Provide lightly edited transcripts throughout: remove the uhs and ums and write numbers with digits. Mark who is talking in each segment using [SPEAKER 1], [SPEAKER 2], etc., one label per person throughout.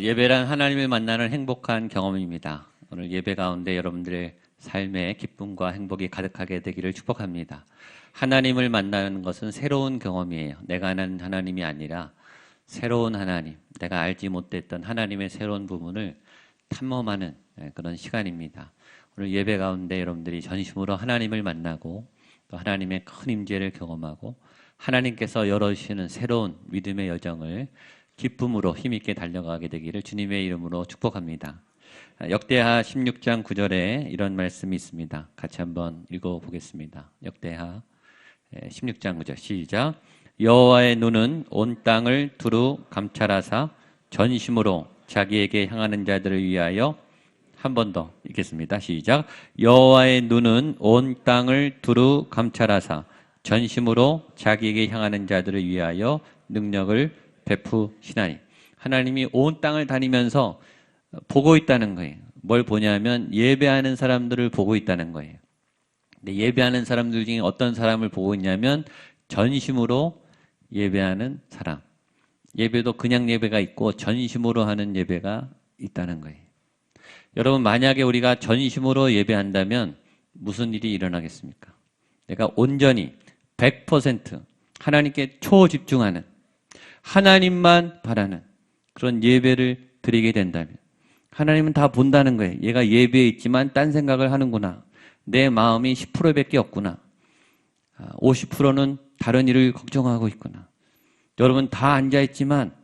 [SPEAKER 1] 예배란 하나님을 만나는 행복한 경험입니다. 오늘 예배 가운데 여러분들의 삶에 기쁨과 행복이 가득하게 되기를 축복합니다. 하나님을 만나는 것은 새로운 경험이에요. 내가 아는 하나님이 아니라 새로운 하나님, 내가 알지 못했던 하나님의 새로운 부분을 탐험하는 그런 시간입니다. 오늘 예배 가운데 여러분들이 전심으로 하나님을 만나고 또 하나님의 큰 임재를 경험하고 하나님께서 열어주시는 새로운 믿음의 여정을 기쁨으로 힘있게 달려가게 되기를 주님의 이름으로 축복합니다. 역대하 16장 9절에 이런 말씀이 있습니다. 같이 한번 읽어보겠습니다. 역대하 16장 9절 시작. 여호와의 눈은 온 땅을 두루 감찰하사 전심으로 자기에게 향하는 자들을 위하여 한 번 더 읽겠습니다. 시작. 여호와의 눈은 온 땅을 두루 감찰하사 전심으로 자기에게 향하는 자들을 위하여 능력을 베푸시나니. 하나님이 온 땅을 다니면서 보고 있다는 거예요. 뭘 보냐면 예배하는 사람들을 보고 있다는 거예요. 근데 예배하는 사람들 중에 어떤 사람을 보고 있냐면 전심으로 예배하는 사람. 예배도 그냥 예배가 있고 전심으로 하는 예배가 있다는 거예요. 여러분, 만약에 우리가 전심으로 예배한다면 무슨 일이 일어나겠습니까? 내가 온전히 100% 하나님께 초집중하는, 하나님만 바라는 그런 예배를 드리게 된다면 하나님은 다 본다는 거예요. 얘가 예배에 있지만 딴 생각을 하는구나. 내 마음이 10%밖에 없구나. 50%는 다른 일을 걱정하고 있구나. 여러분, 다 앉아있지만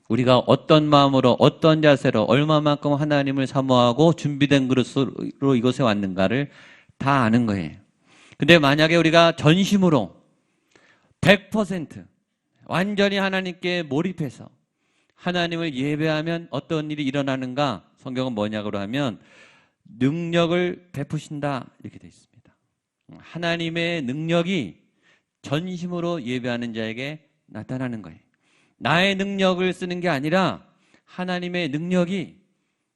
[SPEAKER 1] 우리가 어떤 마음으로 어떤 자세로 얼마만큼 하나님을 사모하고 준비된 그릇으로 이곳에 왔는가를 다 아는 거예요. 근데 만약에 우리가 전심으로 100% 완전히 하나님께 몰입해서 하나님을 예배하면 어떤 일이 일어나는가? 성경은 뭐냐고 하면 능력을 베푸신다 이렇게 되어 있습니다. 하나님의 능력이 전심으로 예배하는 자에게 나타나는 거예요. 나의 능력을 쓰는 게 아니라 하나님의 능력이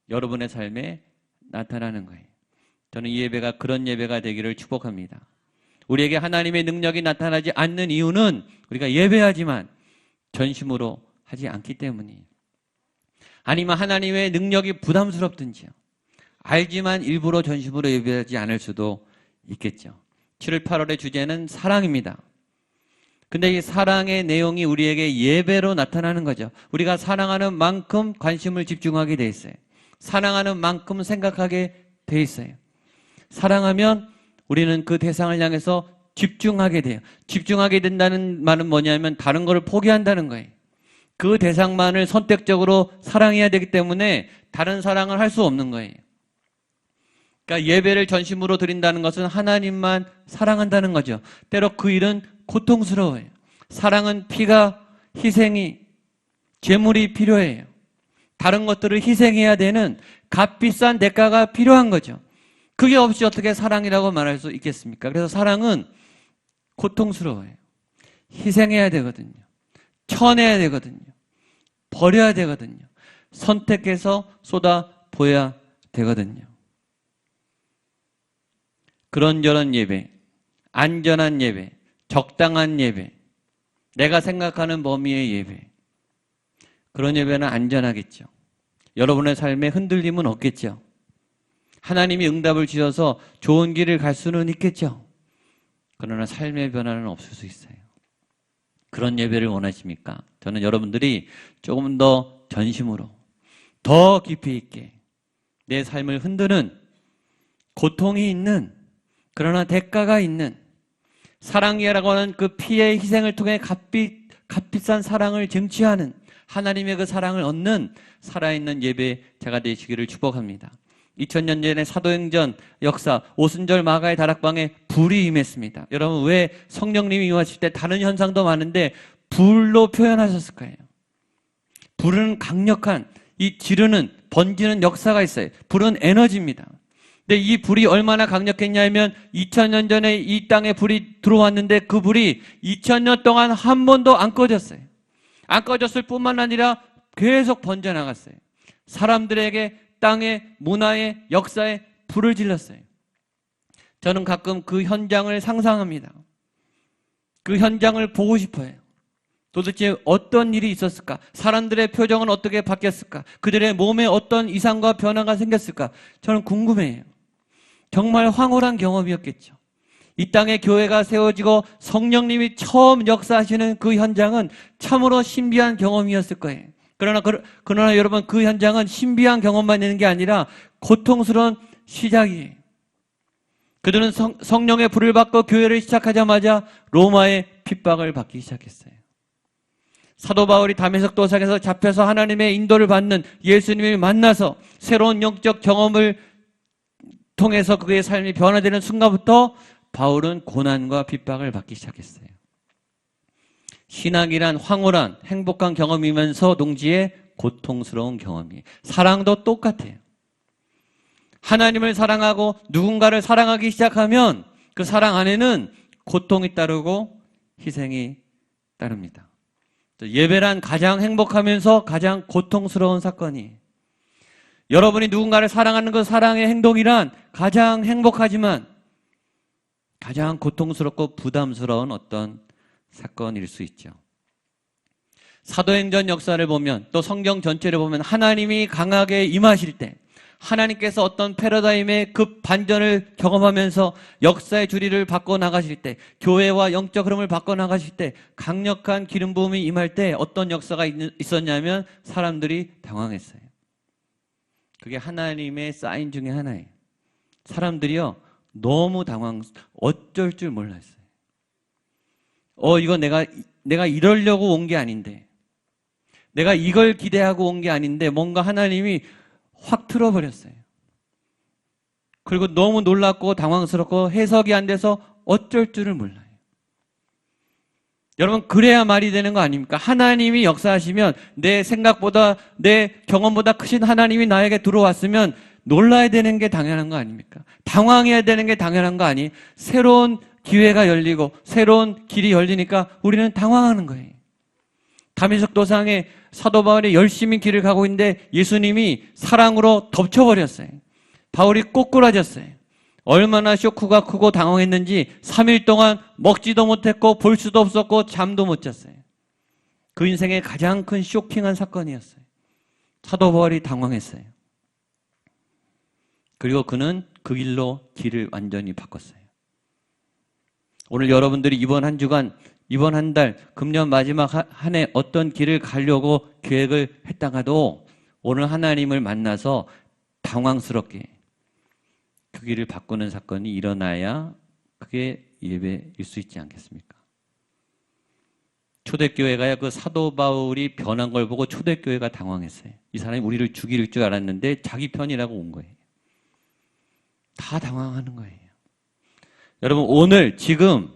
[SPEAKER 1] 여러분의 삶에 나타나는 거예요. 저는 이 예배가 그런 예배가 되기를 축복합니다. 우리에게 하나님의 능력이 나타나지 않는 이유는 우리가 예배하지만 전심으로 하지 않기 때문이에요. 아니면 하나님의 능력이 부담스럽든지요. 알지만 일부러 전심으로 예배하지 않을 수도 있겠죠. 7월 8월의 주제는 사랑입니다. 근데 이 사랑의 내용이 우리에게 예배로 나타나는 거죠. 우리가 사랑하는 만큼 관심을 집중하게 돼 있어요. 사랑하는 만큼 생각하게 돼 있어요. 사랑하면 우리는 그 대상을 향해서 집중하게 돼요. 집중하게 된다는 말은 뭐냐면 다른 거를 포기한다는 거예요. 그 대상만을 선택적으로 사랑해야 되기 때문에 다른 사랑을 할 수 없는 거예요. 그러니까 예배를 전심으로 드린다는 것은 하나님만 사랑한다는 거죠. 때로 그 일은 고통스러워요. 사랑은 피가, 희생이, 재물이 필요해요. 다른 것들을 희생해야 되는 값비싼 대가가 필요한 거죠. 그게 없이 어떻게 사랑이라고 말할 수 있겠습니까? 그래서 사랑은 고통스러워요. 희생해야 되거든요. 쳐내야 되거든요. 버려야 되거든요. 선택해서 쏟아부어야 되거든요. 그런저런 예배, 안전한 예배, 적당한 예배, 내가 생각하는 범위의 예배, 그런 예배는 안전하겠죠. 여러분의 삶에 흔들림은 없겠죠. 하나님이 응답을 주셔서 좋은 길을 갈 수는 있겠죠. 그러나 삶의 변화는 없을 수 있어요. 그런 예배를 원하십니까? 저는 여러분들이 조금 더 전심으로, 더 깊이 있게 내 삶을 흔드는 고통이 있는, 그러나 대가가 있는 사랑이라고 하는 그 피의 희생을 통해 값비싼 사랑을 쟁취하는 하나님의 그 사랑을 얻는 살아있는 예배자가 되시기를 축복합니다. 2000년 전에 사도행전 역사 오순절 마가의 다락방에 불이 임했습니다. 여러분, 왜 성령님이 임하실 때 다른 현상도 많은데 불로 표현하셨을 거예요. 불은 강력한, 이 지르는, 번지는 역사가 있어요. 불은 에너지입니다. 근데 이 불이 얼마나 강력했냐면 2000년 전에 이 땅에 불이 들어왔는데 그 불이 2000년 동안 한 번도 안 꺼졌어요. 안 꺼졌을 뿐만 아니라 계속 번져나갔어요. 사람들에게, 땅에, 문화에, 역사에 불을 질렀어요. 저는 가끔 그 현장을 상상합니다. 그 현장을 보고 싶어요. 도대체 어떤 일이 있었을까? 사람들의 표정은 어떻게 바뀌었을까? 그들의 몸에 어떤 이상과 변화가 생겼을까? 저는 궁금해요. 정말 황홀한 경험이었겠죠. 이 땅에 교회가 세워지고 성령님이 처음 역사하시는 그 현장은 참으로 신비한 경험이었을 거예요. 그러나 여러분, 그 현장은 신비한 경험만 있는 게 아니라 고통스러운 시작이에요. 그들은 성령의 불을 받고 교회를 시작하자마자 로마의 핍박을 받기 시작했어요. 사도 바울이 다메섹 도상에서 잡혀서 하나님의 인도를 받는 예수님을 만나서 새로운 영적 경험을 통해서 그의 삶이 변화되는 순간부터 바울은 고난과 핍박을 받기 시작했어요. 신앙이란 황홀한 행복한 경험이면서 동시에 고통스러운 경험이에요. 사랑도 똑같아요. 하나님을 사랑하고 누군가를 사랑하기 시작하면 그 사랑 안에는 고통이 따르고 희생이 따릅니다. 예배란 가장 행복하면서 가장 고통스러운 사건이, 여러분이 누군가를 사랑하는 그 사랑의 행동이란 가장 행복하지만 가장 고통스럽고 부담스러운 어떤 사건일 수 있죠. 사도행전 역사를 보면, 또 성경 전체를 보면 하나님이 강하게 임하실 때, 하나님께서 어떤 패러다임의 급 반전을 경험하면서 역사의 주리를 바꿔나가실 때, 교회와 영적 흐름을 바꿔나가실 때, 강력한 기름 부음이 임할 때 어떤 역사가 있었냐면 사람들이 당황했어요. 그게 하나님의 사인 중에 하나예요. 사람들이요, 너무 어쩔 줄 몰랐어요. 이거 내가 이러려고 온 게 아닌데, 내가 이걸 기대하고 온 게 아닌데 뭔가 하나님이 확 틀어버렸어요. 그리고 너무 놀랍고 당황스럽고 해석이 안 돼서 어쩔 줄을 몰라요. 여러분, 그래야 말이 되는 거 아닙니까? 하나님이 역사하시면, 내 생각보다 내 경험보다 크신 하나님이 나에게 들어왔으면 놀라야 되는 게 당연한 거 아닙니까? 당황해야 되는 게 당연한 거 아니에요? 새로운 기회가 열리고 새로운 길이 열리니까 우리는 당황하는 거예요. 다메섹 도상에 사도 바울이 열심히 길을 가고 있는데 예수님이 사랑으로 덮쳐버렸어요. 바울이 꼬꾸라졌어요. 얼마나 쇼크가 크고 당황했는지 3일 동안 먹지도 못했고 볼 수도 없었고 잠도 못 잤어요. 그 인생의 가장 큰 쇼킹한 사건이었어요. 사도 바울이 당황했어요. 그리고 그는 그 길로 길을 완전히 바꿨어요. 오늘 여러분들이 이번 한 주간, 이번 한 달, 금년 마지막 한 해 어떤 길을 가려고 계획을 했다가도 오늘 하나님을 만나서 당황스럽게 그 길을 바꾸는 사건이 일어나야 그게 예배일 수 있지 않겠습니까? 초대교회가요, 그 사도 바울이 변한 걸 보고 초대교회가 당황했어요. 이 사람이 우리를 죽일 줄 알았는데 자기 편이라고 온 거예요. 다 당황하는 거예요. 여러분, 오늘 지금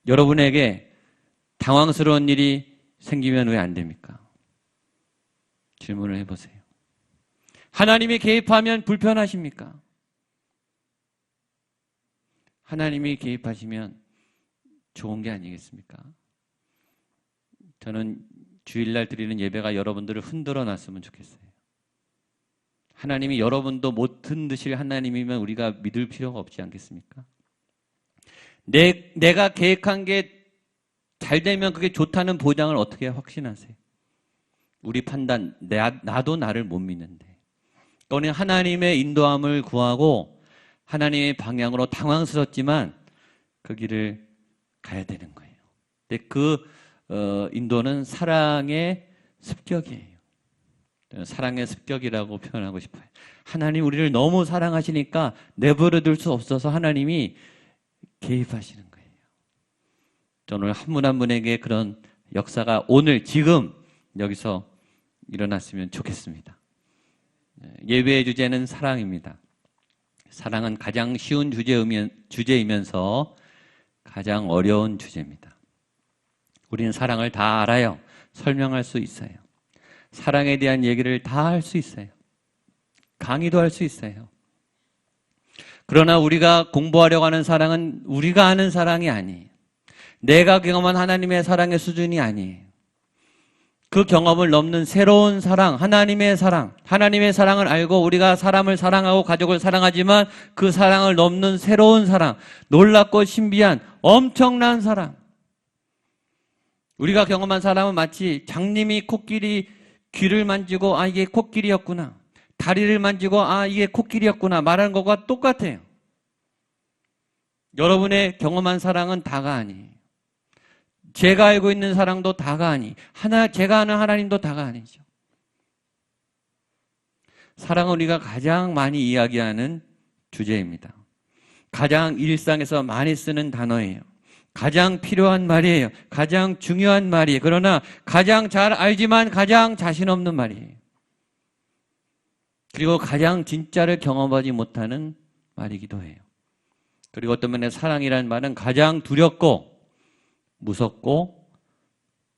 [SPEAKER 1] 여러분에게 당황스러운 일이 생기면 왜 안 됩니까? 질문을 해보세요. 하나님이 개입하면 불편하십니까? 하나님이 개입하시면 좋은 게 아니겠습니까? 저는 주일날 드리는 예배가 여러분들을 흔들어 놨으면 좋겠어요. 하나님이 여러분도 못 흔드실 하나님이면 우리가 믿을 필요가 없지 않겠습니까? 내가 계획한 게 잘 되면 그게 좋다는 보장을 어떻게 확신하세요? 우리 판단, 나도 나를 못 믿는데. 우리는 하나님의 인도함을 구하고 하나님의 방향으로 당황스럽지만 그 길을 가야 되는 거예요. 근데 그 인도는 사랑의 습격이에요. 사랑의 습격이라고 표현하고 싶어요. 하나님 우리를 너무 사랑하시니까 내버려둘 수 없어서 하나님이 개입하시는 거예요. 저는 한 분 한 분에게 그런 역사가 오늘 지금 여기서 일어났으면 좋겠습니다. 예배의 주제는 사랑입니다. 사랑은 가장 쉬운 주제이면서 가장 어려운 주제입니다. 우리는 사랑을 다 알아요. 설명할 수 있어요. 사랑에 대한 얘기를 다 할 수 있어요. 강의도 할 수 있어요. 그러나 우리가 공부하려고 하는 사랑은 우리가 아는 사랑이 아니에요. 내가 경험한 하나님의 사랑의 수준이 아니에요. 그 경험을 넘는 새로운 사랑, 하나님의 사랑을 알고 우리가 사람을 사랑하고 가족을 사랑하지만 그 사랑을 넘는 새로운 사랑, 놀랍고 신비한 엄청난 사랑. 우리가 경험한 사람은 마치 장님이 코끼리 귀를 만지고 아 이게 코끼리였구나, 다리를 만지고 아 이게 코끼리였구나 말하는 것과 똑같아요. 여러분의 경험한 사랑은 다가 아니에요. 제가 알고 있는 사랑도 다가 아니, 제가 아는 하나님도 다가 아니죠. 사랑은 우리가 가장 많이 이야기하는 주제입니다. 가장 일상에서 많이 쓰는 단어예요. 가장 필요한 말이에요. 가장 중요한 말이에요. 그러나 가장 잘 알지만 가장 자신 없는 말이에요. 그리고 가장 진짜를 경험하지 못하는 말이기도 해요. 그리고 어떤 면에 사랑이라는 말은 가장 두렵고 무섭고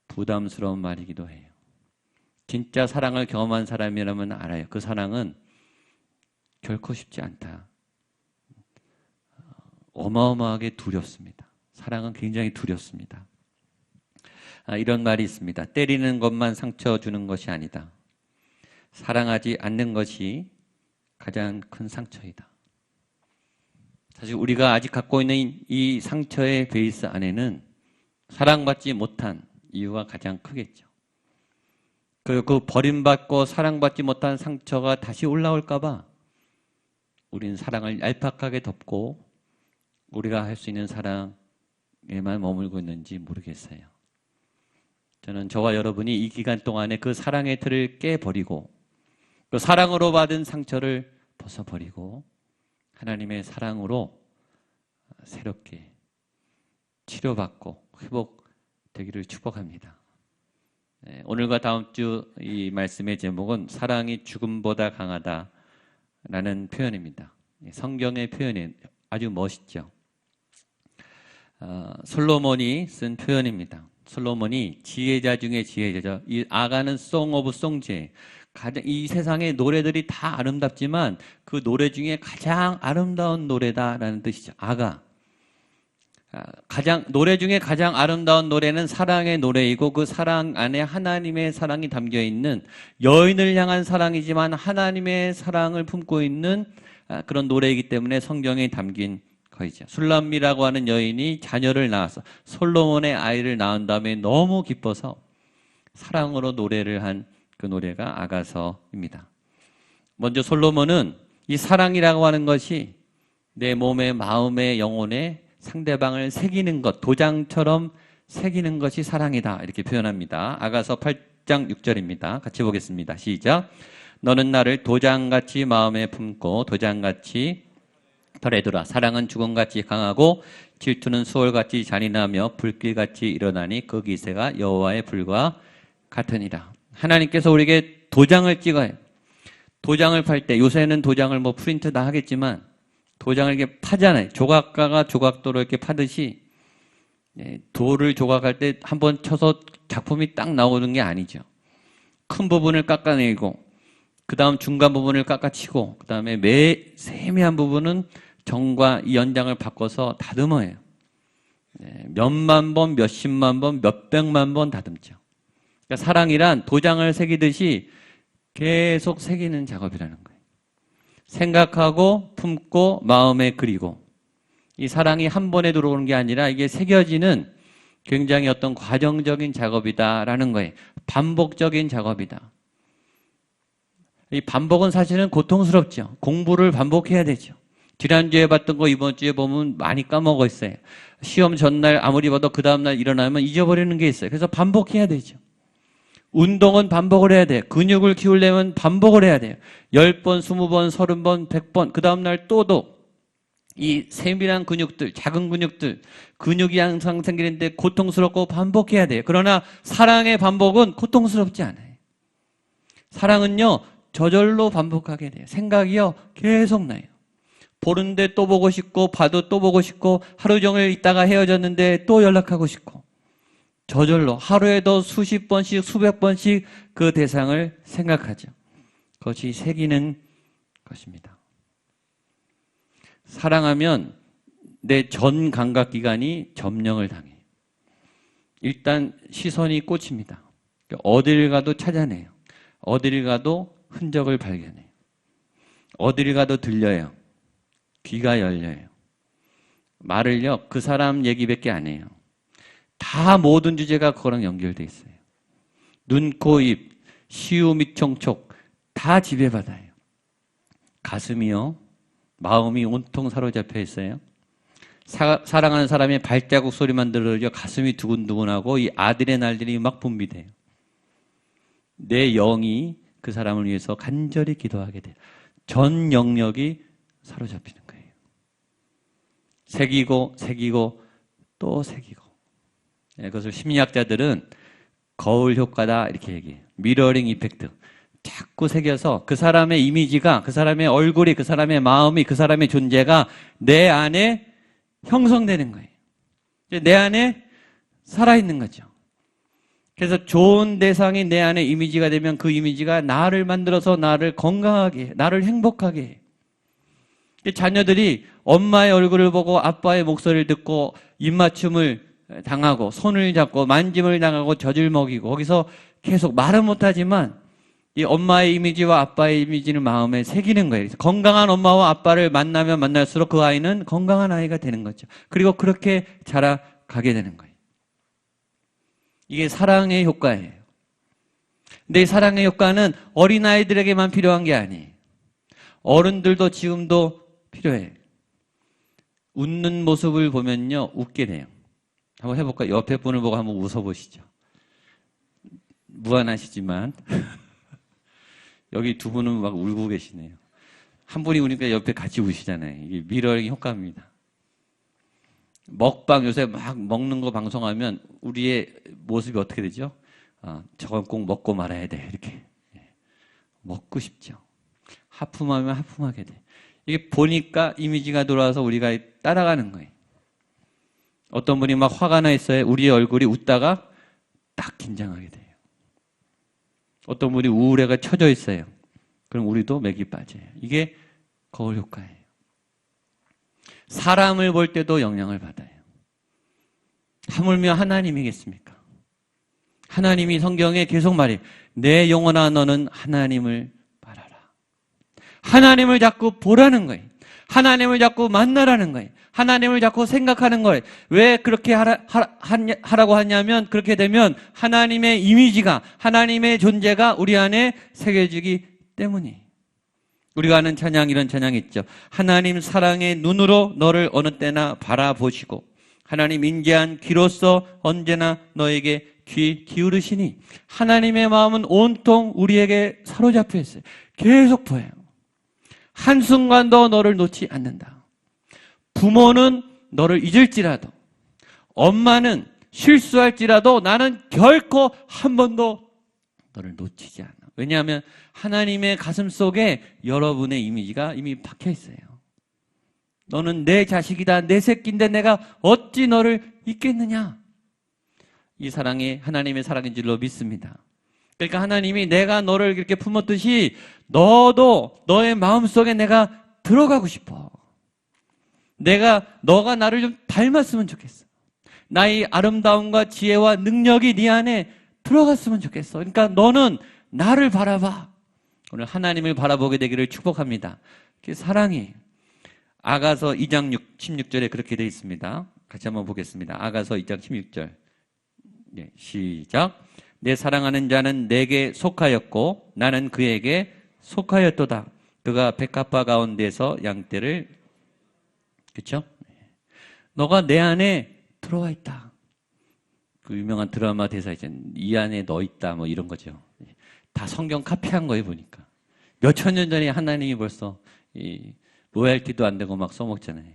[SPEAKER 1] 부담스러운 말이기도 해요. 진짜 사랑을 경험한 사람이라면 알아요. 그 사랑은 결코 쉽지 않다. 어마어마하게 두렵습니다. 사랑은 굉장히 두렵습니다. 이런 말이 있습니다. 때리는 것만 상처 주는 것이 아니다. 사랑하지 않는 것이 가장 큰 상처이다. 사실 우리가 아직 갖고 있는 이 상처의 베이스 안에는 사랑받지 못한 이유가 가장 크겠죠. 그리고 그 버림받고 사랑받지 못한 상처가 다시 올라올까 봐 우리는 사랑을 얄팍하게 덮고 우리가 할 수 있는 사랑에만 머물고 있는지 모르겠어요. 저는 저와 여러분이 이 기간 동안에 그 사랑의 틀을 깨버리고 그 사랑으로 받은 상처를 벗어버리고 하나님의 사랑으로 새롭게 치료받고 회복되기를 축복합니다. 오늘과 다음 주 이 말씀의 제목은 사랑이 죽음보다 강하다라는 표현입니다. 성경의 표현이 아주 멋있죠. 솔로몬이 쓴 표현입니다. 솔로몬이 지혜자 중에 지혜자죠. 이 아가는 송 오브 송제. 가장 이 세상의 노래들이 다 아름답지만 그 노래 중에 가장 아름다운 노래다라는 뜻이죠. 아가. 노래 중에 가장 아름다운 노래는 사랑의 노래이고 그 사랑 안에 하나님의 사랑이 담겨 있는 여인을 향한 사랑이지만 하나님의 사랑을 품고 있는 그런 노래이기 때문에 성경에 담긴 거이죠. 술람미라고 하는 여인이 자녀를 낳아서 솔로몬의 아이를 낳은 다음에 너무 기뻐서 사랑으로 노래를 한 그 노래가 아가서입니다. 먼저 솔로몬은 이 사랑이라고 하는 것이 내 몸에 마음에 영혼에 상대방을 새기는 것, 도장처럼 새기는 것이 사랑이다 이렇게 표현합니다. 아가서 8장 6절입니다. 같이 보겠습니다. 시작. 너는 나를 도장같이 마음에 품고 도장같이 털에 두라. 사랑은 죽음같이 강하고 질투는 수월같이 잔인하며 불길같이 일어나니 그 기세가 여호와의 불과 같으니라. 하나님께서 우리에게 도장을 찍어요. 도장을 팔 때 요새는 도장을 뭐 프린트 다 하겠지만 도장을 이렇게 파잖아요. 조각가가 조각도로 이렇게 파듯이 돌을 조각할 때 한번 쳐서 작품이 딱 나오는 게 아니죠. 큰 부분을 깎아내고 그 다음 중간 부분을 깎아치고 그 다음에 세미한 부분은 정과 이 연장을 바꿔서 다듬어요. 몇만 번, 몇십만 번, 몇백만 번 다듬죠. 그러니까 사랑이란 도장을 새기듯이 계속 새기는 작업이라는 거예요. 생각하고 품고 마음에 그리고 이 사랑이 한 번에 들어오는 게 아니라 이게 새겨지는 굉장히 어떤 과정적인 작업이다라는 거예요. 반복적인 작업이다. 이 반복은 사실은 고통스럽죠. 공부를 반복해야 되죠. 지난주에 봤던 거 이번 주에 보면 많이 까먹어 있어요. 시험 전날 아무리 봐도 그 다음날 일어나면 잊어버리는 게 있어요. 그래서 반복해야 되죠. 운동은 반복을 해야 돼요. 근육을 키우려면 반복을 해야 돼요. 10번, 20번, 30번, 100번 그 다음날 또도 이 세밀한 근육들, 작은 근육들, 근육이 항상 생기는데 고통스럽고 반복해야 돼요. 그러나 사랑의 반복은 고통스럽지 않아요. 사랑은요 저절로 반복하게 돼요. 생각이요 계속 나요. 보는데 또 보고 싶고 봐도 또 보고 싶고 하루 종일 있다가 헤어졌는데 또 연락하고 싶고 저절로 하루에도 수십 번씩 수백 번씩 그 대상을 생각하죠. 그것이 새기는 것입니다. 사랑하면 내 전 감각기관이 점령을 당해요. 일단 시선이 꽂힙니다. 어딜 가도 찾아내요. 어딜 가도 흔적을 발견해요. 어딜 가도 들려요. 귀가 열려요. 말을요 그 사람 얘기밖에 안 해요. 다 모든 주제가 그거랑 연결돼 있어요. 눈, 코, 입, 시우, 및 총촉 다 지배받아요. 가슴이요, 마음이 온통 사로잡혀 있어요. 사랑하는 사람의 발자국 소리만 들으려 가슴이 두근두근하고 이 아드레날린이 막 분비돼요. 내 영이 그 사람을 위해서 간절히 기도하게 돼요. 전 영역이 사로잡히는 거예요. 새기고 새기고 또 새기고. 그것을 심리학자들은 거울 효과다 이렇게 얘기해요. 미러링 이펙트. 자꾸 새겨서 그 사람의 이미지가, 그 사람의 얼굴이, 그 사람의 마음이, 그 사람의 존재가 내 안에 형성되는 거예요. 내 안에 살아있는 거죠. 그래서 좋은 대상이 내 안에 이미지가 되면 그 이미지가 나를 만들어서 나를 건강하게 해, 나를 행복하게 해. 자녀들이 엄마의 얼굴을 보고 아빠의 목소리를 듣고 입맞춤을 당하고 손을 잡고 만짐을 당하고 젖을 먹이고 거기서 계속 말은 못하지만 이 엄마의 이미지와 아빠의 이미지는 마음에 새기는 거예요. 그래서 건강한 엄마와 아빠를 만나면 만날수록 그 아이는 건강한 아이가 되는 거죠. 그리고 그렇게 자라가게 되는 거예요. 이게 사랑의 효과예요. 근데 이 사랑의 효과는 어린아이들에게만 필요한 게 아니에요. 어른들도 지금도 필요해요. 웃는 모습을 보면요, 웃게 돼요. 한번 해볼까요? 옆에 분을 보고 한번 웃어보시죠. 무안하시지만 여기 두 분은 막 울고 계시네요. 한 분이 우니까 옆에 같이 우시잖아요. 이게 미러링 효과입니다. 먹방 요새 막 먹는 거 방송하면 우리의 모습이 어떻게 되죠? 저건 꼭 먹고 말아야 돼. 이렇게. 먹고 싶죠. 하품하면 하품하게 돼. 이게 보니까 이미지가 돌아와서 우리가 따라가는 거예요. 어떤 분이 막 화가 나 있어요. 우리의 얼굴이 웃다가 딱 긴장하게 돼요. 어떤 분이 우울해가 처져 있어요. 그럼 우리도 맥이 빠져요. 이게 거울 효과예요. 사람을 볼 때도 영향을 받아요. 하물며 하나님이겠습니까? 하나님이 성경에 계속 말해요. 내 영혼아 너는 하나님을 바라라. 하나님을 자꾸 보라는 거예요. 하나님을 자꾸 만나라는 거예요. 하나님을 자꾸 생각하는 거예요. 왜 그렇게 하라고 하냐면 그렇게 되면 하나님의 이미지가, 하나님의 존재가 우리 안에 새겨지기 때문이에요. 우리가 아는 찬양, 이런 찬양이 있죠. 하나님 사랑의 눈으로 너를 어느 때나 바라보시고 하나님 인자한 귀로서 언제나 너에게 귀 기울으시니. 하나님의 마음은 온통 우리에게 사로잡혀 있어요. 계속 보여요. 한순간도 너를 놓지 않는다. 부모는 너를 잊을지라도, 엄마는 실수할지라도 나는 결코 한 번도 너를 놓치지 않아. 왜냐하면 하나님의 가슴 속에 여러분의 이미지가 이미 박혀 있어요. 너는 내 자식이다, 내 새끼인데 내가 어찌 너를 잊겠느냐. 이 사랑이 하나님의 사랑인 줄로 믿습니다. 그러니까 하나님이 내가 너를 이렇게 품었듯이 너도 너의 마음속에 내가 들어가고 싶어. 너가 나를 좀 닮았으면 좋겠어. 나의 아름다움과 지혜와 능력이 네 안에 들어갔으면 좋겠어. 그러니까 너는 나를 바라봐. 오늘 하나님을 바라보게 되기를 축복합니다. 그게 사랑이에요. 아가서 2장 16절에 그렇게 되어 있습니다. 같이 한번 보겠습니다. 아가서 2장 16절. 네, 시작. 내 사랑하는 자는 내게 속하였고 나는 그에게 속하였도다. 그가 백합화 가운데서 양떼를. 그렇죠? 너가 내 안에 들어와 있다. 그 유명한 드라마 대사 있잖아요. 이 안에 너 있다 뭐 이런 거죠. 다 성경 카피한 거예요 보니까. 몇천 년 전에 하나님이 벌써 로얄티도 안 되고 막 써먹잖아요.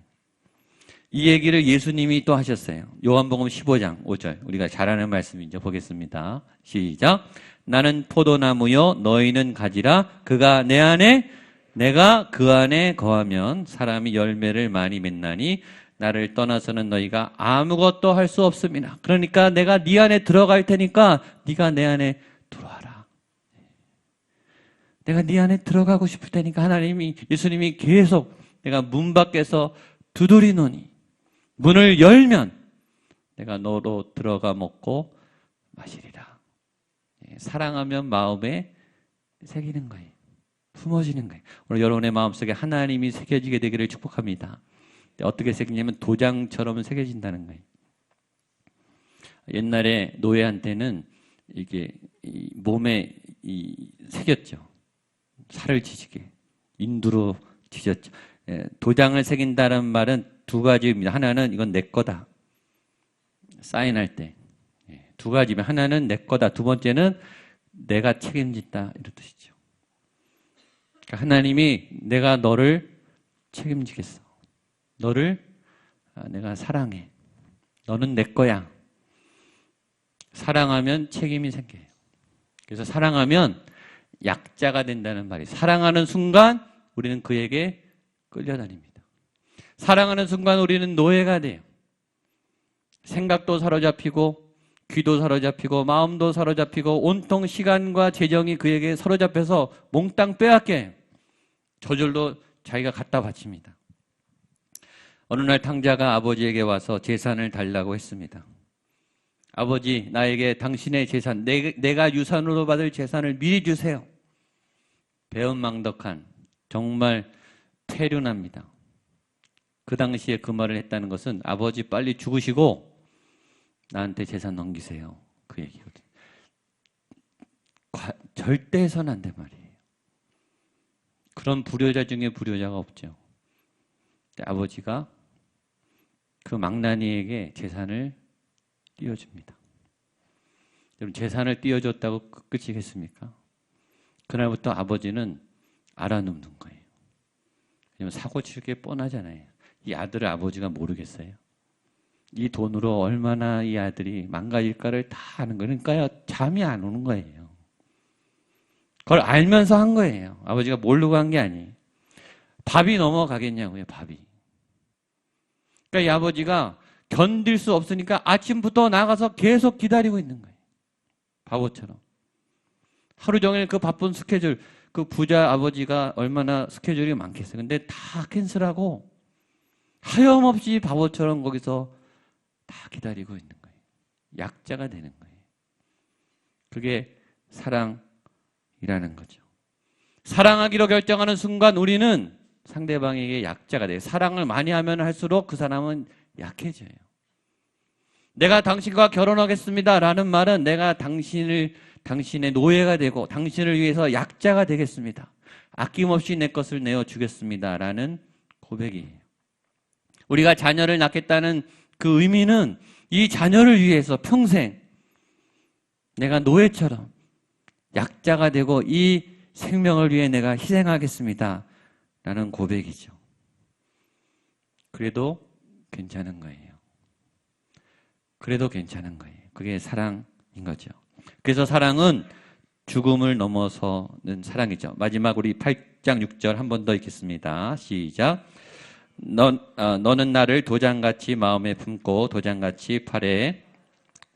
[SPEAKER 1] 이 얘기를 예수님이 또 하셨어요. 요한복음 15장 5절. 우리가 잘 아는 말씀이죠. 보겠습니다. 시작. 나는 포도나무요 너희는 가지라. 그가 내 안에 내가 그 안에 거하면 사람이 열매를 많이 맺나니 나를 떠나서는 너희가 아무것도 할 수 없습니다. 그러니까 내가 네 안에 들어갈 테니까 네가 내 안에 들어와라. 내가 네 안에 들어가고 싶을 테니까 예수님이 계속 내가 문 밖에서 두드리노니 문을 열면 내가 너로 들어가 먹고 마시리라. 사랑하면 마음에 새기는 거예요. 품어지는 거예요. 오늘 여러분의 마음속에 하나님이 새겨지게 되기를 축복합니다. 어떻게 새기냐면 도장처럼 새겨진다는 거예요. 옛날에 노예한테는 이게 이 몸에 새겼죠. 살을 지지게 인두로 뒤졌죠. 도장을 새긴다는 말은 두 가지입니다. 하나는 이건 내 거다. 사인할 때. 두 가지면 하나는 내 거다. 두 번째는 내가 책임진다. 이런 뜻이죠. 그러니까 하나님이 내가 너를 책임지겠어. 너를 내가 사랑해. 너는 내 거야. 사랑하면 책임이 생겨요. 그래서 사랑하면 약자가 된다는 말이에요. 사랑하는 순간 우리는 그에게 끌려다닙니다. 사랑하는 순간 우리는 노예가 돼요. 생각도 사로잡히고 귀도 사로잡히고 마음도 사로잡히고 온통 시간과 재정이 그에게 사로잡혀서 몽땅 빼앗겨요. 저절로 자기가 갖다 바칩니다. 어느 날 탕자가 아버지에게 와서 재산을 달라고 했습니다. 아버지, 나에게 당신의 재산, 내가 유산으로 받을 재산을 미리 주세요. 배은망덕한, 정말 태륜합니다. 그 당시에 그 말을 했다는 것은 아버지 빨리 죽으시고 나한테 재산 넘기세요. 그 얘기거든요. 절대 해서는 안 돼 말이에요. 그런 불효자 중에 불효자가 없죠. 아버지가 그 망나니에게 재산을 띄워줍니다. 여러분, 재산을 띄워줬다고 끝이겠습니까? 그날부터 아버지는 알아눕는 거예요. 왜냐면 사고 칠 게 뻔하잖아요. 이 아들을 아버지가 모르겠어요. 이 돈으로 얼마나 이 아들이 망가질까를 다 아는 거예요. 그러니까 잠이 안 오는 거예요. 그걸 알면서 한 거예요. 아버지가 모르고 한 게 아니에요. 밥이 넘어가겠냐고요, 밥이. 그러니까 이 아버지가 견딜 수 없으니까 아침부터 나가서 계속 기다리고 있는 거예요. 바보처럼. 하루 종일 그 바쁜 스케줄, 그 부자 아버지가 얼마나 스케줄이 많겠어요. 근데 다 캔슬하고 하염없이 바보처럼 거기서 다 기다리고 있는 거예요. 약자가 되는 거예요. 그게 사랑이라는 거죠. 사랑하기로 결정하는 순간 우리는 상대방에게 약자가 돼요. 사랑을 많이 하면 할수록 그 사람은 약해져요. 내가 당신과 결혼하겠습니다 라는 말은 내가 당신의 노예가 되고 당신을 위해서 약자가 되겠습니다. 아낌없이 내 것을 내어주겠습니다 라는 고백이에요. 우리가 자녀를 낳겠다는 그 의미는 이 자녀를 위해서 평생 내가 노예처럼 약자가 되고 이 생명을 위해 내가 희생하겠습니다 라는 고백이죠. 그래도 괜찮은 거예요. 그래도 괜찮은 거예요. 그게 사랑인 거죠. 그래서 사랑은 죽음을 넘어서는 사랑이죠. 마지막 우리 8장 6절 한 번 더 읽겠습니다. 시작. 너는 나를 도장같이 마음에 품고 도장같이 팔에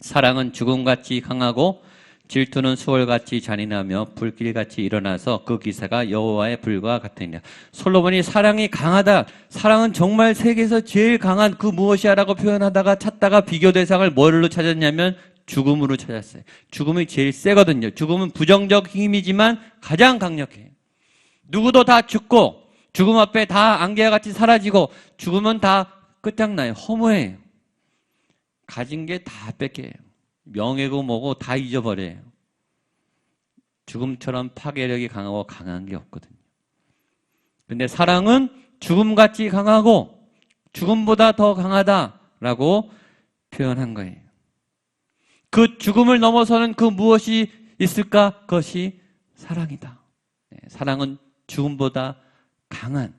[SPEAKER 1] 사랑은 죽음같이 강하고 질투는 수월같이 잔인하며 불길같이 일어나서 그 기사가 여호와의 불과 같으니라. 솔로몬이 사랑이 강하다. 사랑은 정말 세계에서 제일 강한 그 무엇이야라고 표현하다가 찾다가 비교 대상을 뭘로 찾았냐면 죽음으로 찾았어요. 죽음이 제일 세거든요. 죽음은 부정적 힘이지만 가장 강력해요. 누구도 다 죽고 죽음 앞에 다 안개와 같이 사라지고 죽음은 다 끝장나요. 허무해요. 가진 게 다 뺏겨요. 명예고 뭐고 다 잊어버려요. 죽음처럼 파괴력이 강하고 강한 게 없거든요. 근데 사랑은 죽음같이 강하고 죽음보다 더 강하다라고 표현한 거예요. 그 죽음을 넘어서는 그 무엇이 있을까? 그것이 사랑이다. 사랑은 죽음보다 강한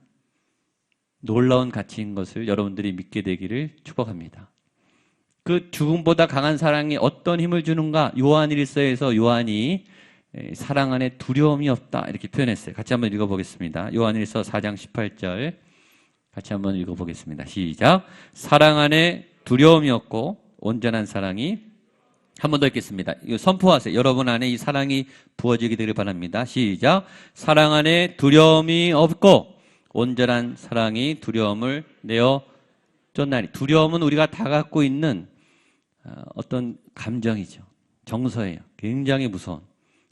[SPEAKER 1] 놀라운 가치인 것을 여러분들이 믿게 되기를 축복합니다. 그 죽음보다 강한 사랑이 어떤 힘을 주는가? 요한일서에서 요한이 사랑 안에 두려움이 없다 이렇게 표현했어요. 같이 한번 읽어보겠습니다. 요한일서 4장 18절 같이 한번 읽어보겠습니다. 시작. 사랑 안에 두려움이 없고 온전한 사랑이 한 번 더 읽겠습니다. 이거 선포하세요. 여러분 안에 이 사랑이 부어지게 되기를 바랍니다. 시작. 사랑 안에 두려움이 없고 온전한 사랑이 두려움을 내어 쫓나니. 두려움은 우리가 다 갖고 있는 어떤 감정이죠. 정서예요. 굉장히 무서운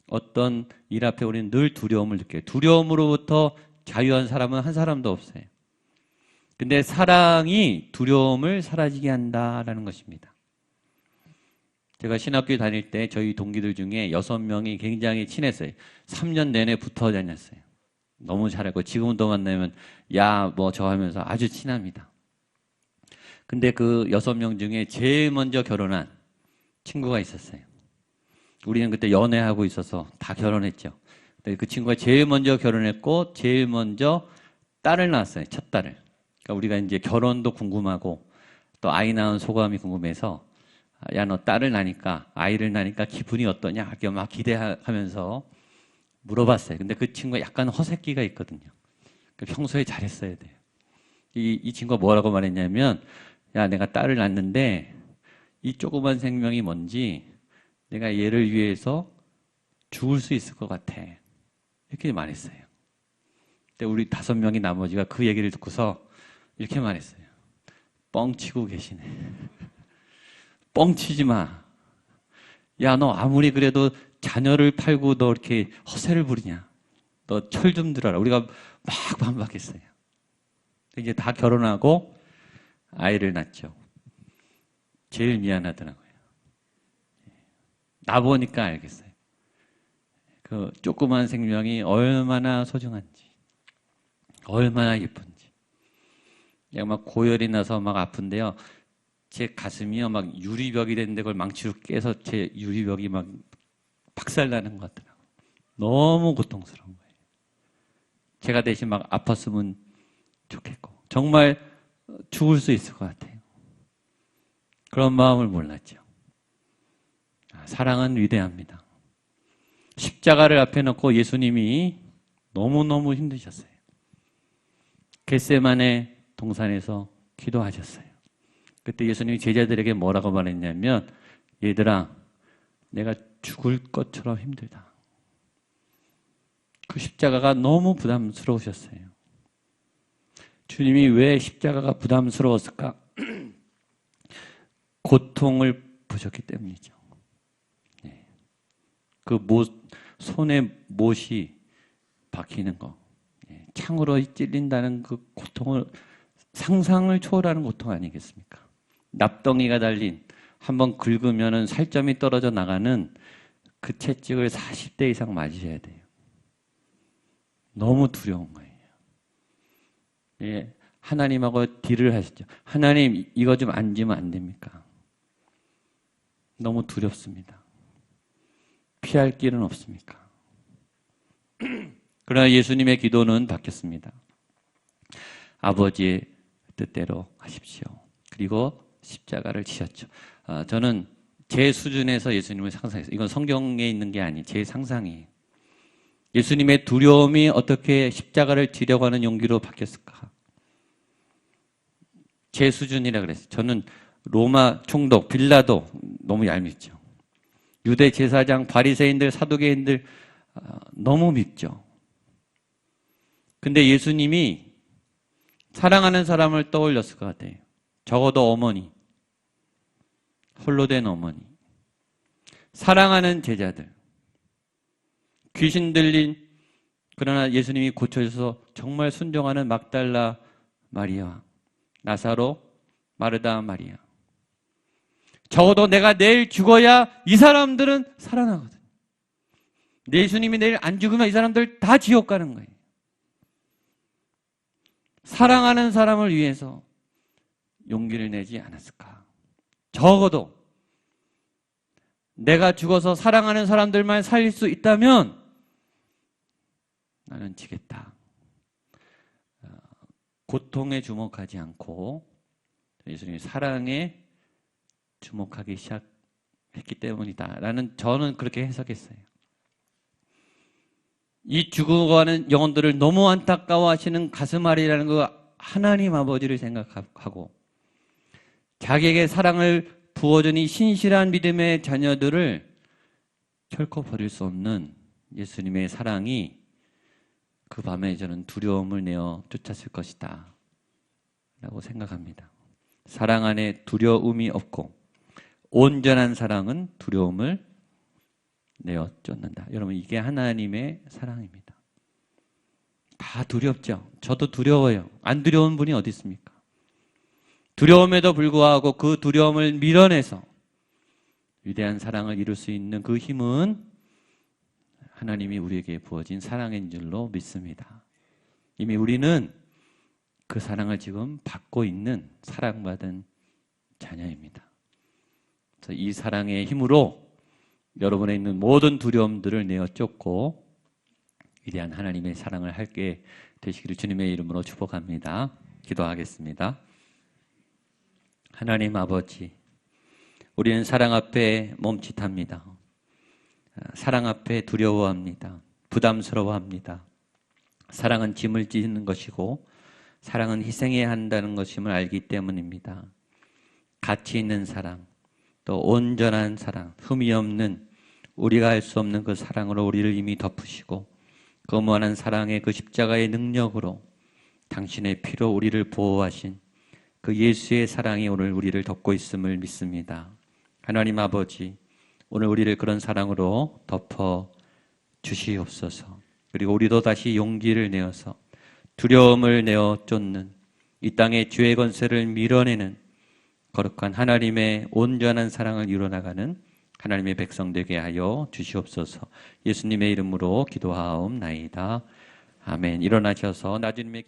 [SPEAKER 1] 어떤 일 앞에 우리는 늘 두려움을 느껴요. 두려움으로부터 자유한 사람은 한 사람도 없어요. 근데 사랑이 두려움을 사라지게 한다라는 것입니다. 제가 신학교 다닐 때 저희 동기들 중에 6명이 굉장히 친했어요. 3년 내내 붙어 다녔어요. 너무 잘하고 지금도 만나면 야, 뭐 저 하면서 아주 친합니다. 근데 그 6명 중에 제일 먼저 결혼한 친구가 있었어요. 우리는 그때 연애하고 있어서 다 결혼했죠. 근데 그 친구가 제일 먼저 결혼했고 제일 먼저 딸을 낳았어요. 첫 딸을. 그러니까 우리가 이제 결혼도 궁금하고 또 아이 낳은 소감이 궁금해서 야, 너 딸을 낳으니까 아이를 낳으니까 기분이 어떠냐? 이렇게 막 기대하면서 물어봤어요. 근데 그 친구가 약간 허세끼가 있거든요. 평소에 잘했어야 돼요. 이 친구가 뭐라고 말했냐면 야, 내가 딸을 낳는데 이 조그만 생명이 뭔지 내가 얘를 위해서 죽을 수 있을 것 같아. 이렇게 말했어요. 근데 우리 5명이 나머지가 그 얘기를 듣고서 이렇게 말했어요. 뻥치고 계시네. 뻥치지 마. 야, 너 아무리 그래도 자녀를 팔고 너 이렇게 허세를 부리냐. 너 철 좀 들어라. 우리가 막 반박했어요. 이제 다 결혼하고 아이를 낳죠. 제일 미안하더라고요. 나 보니까 알겠어요. 그 조그만 생명이 얼마나 소중한지, 얼마나 예쁜지. 내가 막 고열이 나서 막 아픈데요. 제 가슴이요, 막 유리벽이 됐는데 그걸 망치로 깨서 제 유리벽이 막 박살나는 것 같더라고요. 너무 고통스러운 거예요. 제가 대신 막 아팠으면 좋겠고, 정말 죽을 수 있을 것 같아요. 그런 마음을 몰랐죠. 사랑은 위대합니다. 십자가를 앞에 놓고 예수님이 너무너무 힘드셨어요. 겟세마네 동산에서 기도하셨어요. 그때 예수님이 제자들에게 뭐라고 말했냐면 얘들아, 내가 죽을 것처럼 힘들다. 그 십자가가 너무 부담스러우셨어요. 주님이 왜 십자가가 부담스러웠을까? 고통을 보셨기 때문이죠. 그 손에 못이 박히는 거, 창으로 찔린다는 그 고통을 상상을 초월하는 고통 아니겠습니까? 납덩이가 달린 한번 긁으면 살점이 떨어져 나가는 그 채찍을 40대 이상 맞으셔야 돼요. 너무 두려운 거예요. 예, 하나님하고 딜을 하시죠. 하나님, 이거 좀 앉으면 안 됩니까? 너무 두렵습니다. 피할 길은 없습니까? 그러나 예수님의 기도는 바뀌었습니다. 아버지의 뜻대로 하십시오. 그리고 십자가를 지셨죠. 저는 제 수준에서 예수님을 상상했어요. 이건 성경에 있는 게 아니에요. 제 상상이에요. 예수님의 두려움이 어떻게 십자가를 지려고 하는 용기로 바뀌었을까? 제 수준이라 그랬어요. 저는 로마 총독 빌라도 너무 얄밉죠. 유대 제사장, 바리새인들, 사두개인들 너무 밉죠. 근데 예수님이 사랑하는 사람을 떠올렸을 것 같아요. 적어도 어머니, 홀로 된 어머니, 사랑하는 제자들, 귀신 들린 그러나 예수님이 고쳐주셔서 정말 순종하는 막달라 마리아, 나사로, 마르다 마리아. 적어도 내가 내일 죽어야 이 사람들은 살아나거든. 예수님이 내일 안 죽으면 이 사람들 다 지옥 가는 거예요. 사랑하는 사람을 위해서 용기를 내지 않았을까? 적어도 내가 죽어서 사랑하는 사람들만 살릴 수 있다면 나는 지겠다. 고통에 주목하지 않고 예수님이 사랑에 주목하기 시작했기 때문이다. 라는 저는 그렇게 해석했어요. 이 죽어가는 영혼들을 너무 안타까워하시는 가슴앓이라는 그 하나님 아버지를 생각하고 자기에게 사랑을 부어주니 신실한 믿음의 자녀들을 결코 버릴 수 없는 예수님의 사랑이 그 밤에 저는 두려움을 내어 쫓았을 것이다 라고 생각합니다. 사랑 안에 두려움이 없고 온전한 사랑은 두려움을 내어 쫓는다. 여러분, 이게 하나님의 사랑입니다. 다 두렵죠. 저도 두려워요. 안 두려운 분이 어디 있습니까? 두려움에도 불구하고 그 두려움을 밀어내서 위대한 사랑을 이룰 수 있는 그 힘은 하나님이 우리에게 부어진 사랑인 줄로 믿습니다. 이미 우리는 그 사랑을 지금 받고 있는 사랑받은 자녀입니다. 그래서 이 사랑의 힘으로 여러분에 있는 모든 두려움들을 내어 쫓고 위대한 하나님의 사랑을 함께 되시기를 주님의 이름으로 축복합니다. 기도하겠습니다. 하나님 아버지, 우리는 사랑 앞에 멈칫합니다. 사랑 앞에 두려워합니다. 부담스러워합니다. 사랑은 짐을 지는 것이고 사랑은 희생해야 한다는 것임을 알기 때문입니다. 가치 있는 사랑, 또 온전한 사랑, 흠이 없는 우리가 할 수 없는 그 사랑으로 우리를 이미 덮으시고 그 무한한 사랑의 그 십자가의 능력으로 당신의 피로 우리를 보호하신 그 예수의 사랑이 오늘 우리를 덮고 있음을 믿습니다. 하나님 아버지, 오늘 우리를 그런 사랑으로 덮어 주시옵소서. 그리고 우리도 다시 용기를 내어서 두려움을 내어 쫓는 이 땅의 죄의 권세를 밀어내는 거룩한 하나님의 온전한 사랑을 이루어나가는 하나님의 백성 되게 하여 주시옵소서. 예수님의 이름으로 기도하옵나이다. 아멘. 일어나셔서 나주님의